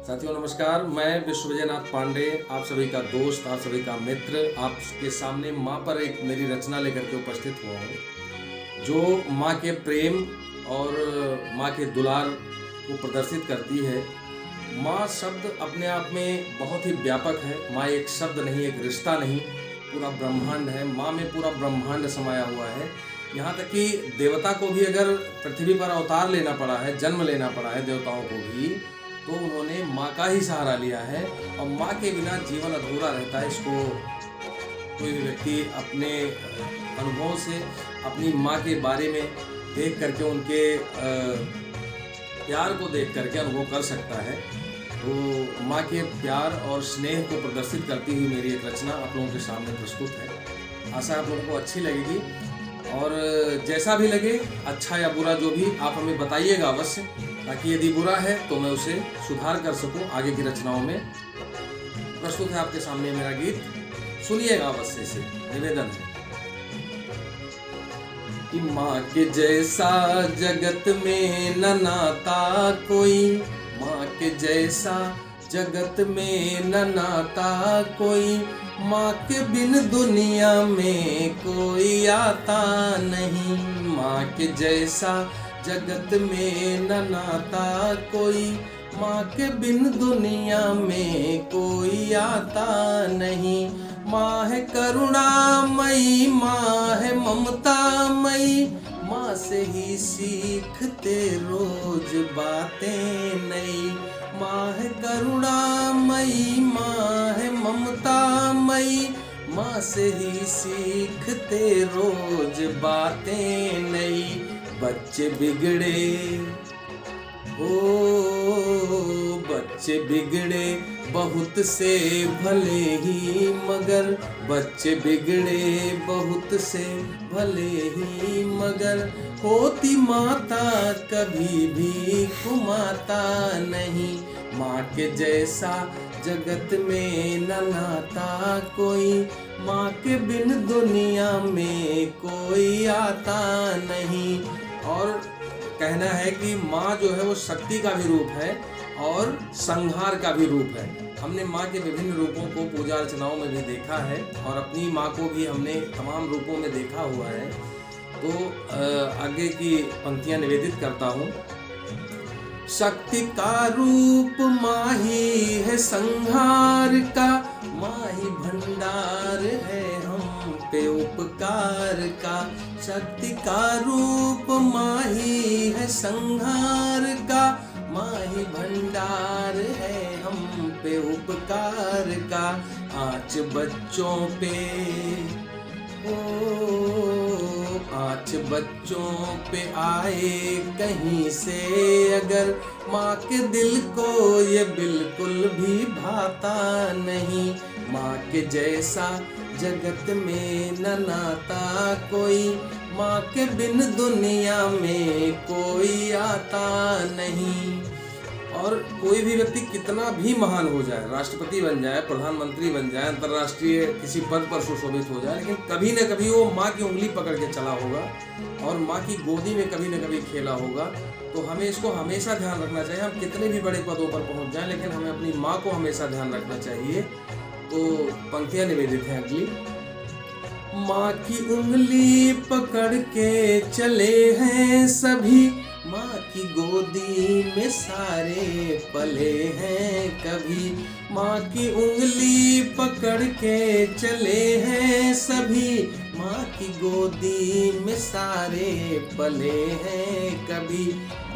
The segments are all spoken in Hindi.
साथियों नमस्कार, मैं विश्वविजयनाथ पांडे, आप सभी का दोस्त, आप सभी का मित्र, आपके सामने माँ पर एक मेरी रचना लेकर के उपस्थित हुआ हूँ, जो माँ के प्रेम और माँ के दुलार को प्रदर्शित करती है। माँ शब्द अपने आप में बहुत ही व्यापक है। माँ एक शब्द नहीं, एक रिश्ता नहीं, पूरा ब्रह्मांड है। माँ में पूरा ब्रह्मांड समाया हुआ है। यहाँ तक कि देवता को भी अगर पृथ्वी पर अवतार लेना पड़ा है, जन्म लेना पड़ा है देवताओं को भी, तो उन्होंने माँ का ही सहारा लिया है। और माँ के बिना जीवन अधूरा रहता है। इसको कोई भी व्यक्ति अपने अनुभव से अपनी माँ के बारे में देख करके, उनके प्यार को देख करके अनुभव कर सकता है। तो माँ के प्यार और स्नेह को प्रदर्शित करती हुई मेरी एक रचना आप लोगों के सामने प्रस्तुत है। आशा आप लोगों को अच्छी लगेगी, और जैसा भी लगे, अच्छा या बुरा जो भी, आप हमें बताइएगा अवश्य, ताकि यदि बुरा है तो मैं उसे सुधार कर सकूं आगे की रचनाओं में। प्रस्तुत है आपके सामने मेरा गीत, सुनिएगा अवश्य, इसे निवेदन है कि माँ के जैसा जगत में न नाता कोई, माँ के जैसा जगत में न नाता कोई, माँ के बिन दुनिया में कोई आता नहीं। माँ के जैसा जगत में न नाता कोई, माँ के बिन दुनिया में कोई आता नहीं। माँ है करुणामयी, माँ है ममतामयी, माँ से ही सीखते रोज बातें नई। माँ है करुणामयी, माँ है ममतामयी, माँ से ही सीखते रोज बातें नई। बच्चे बिगड़े, ओ बच्चे बिगड़े बहुत से भले ही मगर, बच्चे बिगड़े बहुत से भले ही मगर, होती माता कभी भी कुमाता नहीं। माँ के जैसा जगत में न नाता कोई, माँ के बिन दुनिया में कोई आता नहीं। और कहना है कि माँ जो है वो शक्ति का भी रूप है और संहार का भी रूप है। हमने माँ के विभिन्न रूपों को पूजा अर्चनाओं में भी देखा है, और अपनी माँ को भी हमने तमाम रूपों में देखा हुआ है। तो आगे की पंक्तियां निवेदित करता हूँ। शक्ति का रूप माँ ही है संहार का, माँ ही भंडार है हम पे उपकार का। शक्ति का रूप माँ ही है संहार का, माँ ही भंडार है हम पे उपकार का। आँच बच्चों पे, आँच बच्चों पे आए कहीं से अगर, माँ के दिल को ये बिल्कुल भी भाता नहीं। माँ के जैसा जगत में न नाता कोई, माँ के बिन दुनिया में कोई आता नहीं। और कोई भी व्यक्ति कितना भी महान हो जाए, राष्ट्रपति बन जाए, प्रधानमंत्री बन जाए, अंतर्राष्ट्रीय किसी पद पर सुशोभित हो जाए, लेकिन कभी न कभी वो माँ की उंगली पकड़ के चला होगा और माँ की गोदी में कभी न कभी खेला होगा। तो हमें इसको हमेशा ध्यान रखना चाहिए। हम कितने भी बड़े पदों पर पहुंच जाएं, लेकिन हमें अपनी माँ को हमेशा ध्यान रखना चाहिए। तो पंक्तियां निवेदित हैं अगली। माँ की उंगली पकड़ के चले हैं सभी, माँ की गोदी में सारे पले हैं कभी। माँ की उंगली पकड़ के चले हैं सभी, माँ की गोदी में सारे पले हैं कभी।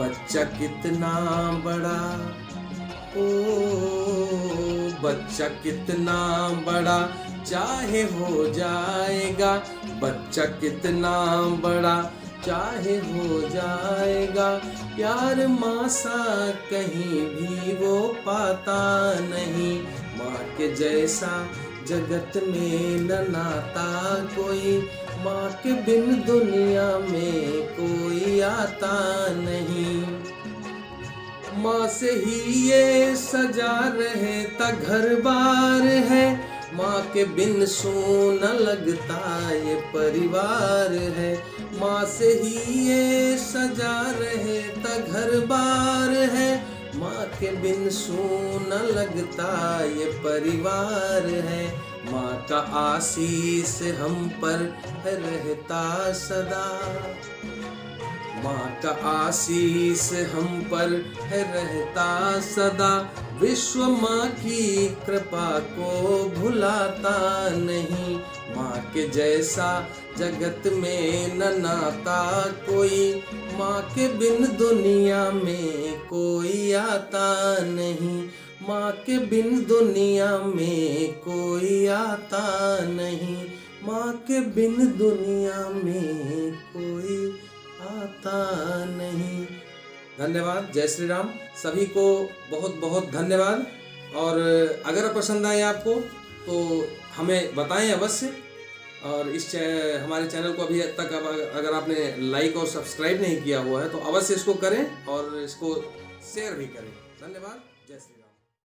बच्चा कितना बड़ा, ओ बच्चा कितना बड़ा चाहे हो जाएगा, बच्चा कितना बड़ा चाहे हो जाएगा। प्यार माँ सा कहीं भी वो पाता नहीं। माँ के जैसा जगत में न नाता कोई, माँ के बिन दुनिया में कोई आता नहीं। माँ से ही ये सजा रहता घर बार है, माँ के बिन सोना लगता ये परिवार है। माँ से ही ये सजा रहता घर बार है, माँ के बिन सूना लगता ये परिवार है। माँ का आशीष हम पर रहता सदा, माँ का आशीष हम पर रहता सदा। विश्व माँ की कृपा को भुलाता नहीं, माँ के जैसा जगत में न नाता कोई। माँ के बिन दुनिया में कोई आता नहीं, माँ के बिन दुनिया में कोई आता नहीं, माँ के बिन दुनिया में कोई आता नहीं। धन्यवाद। जय श्री राम। सभी को बहुत बहुत धन्यवाद। और अगर पसंद आए आपको तो हमें बताएं अवश्य। और हमारे चैनल को अभी तक अगर आपने लाइक और सब्सक्राइब नहीं किया हुआ है तो अवश्य इसको करें और इसको शेयर भी करें। धन्यवाद। जय श्री राम।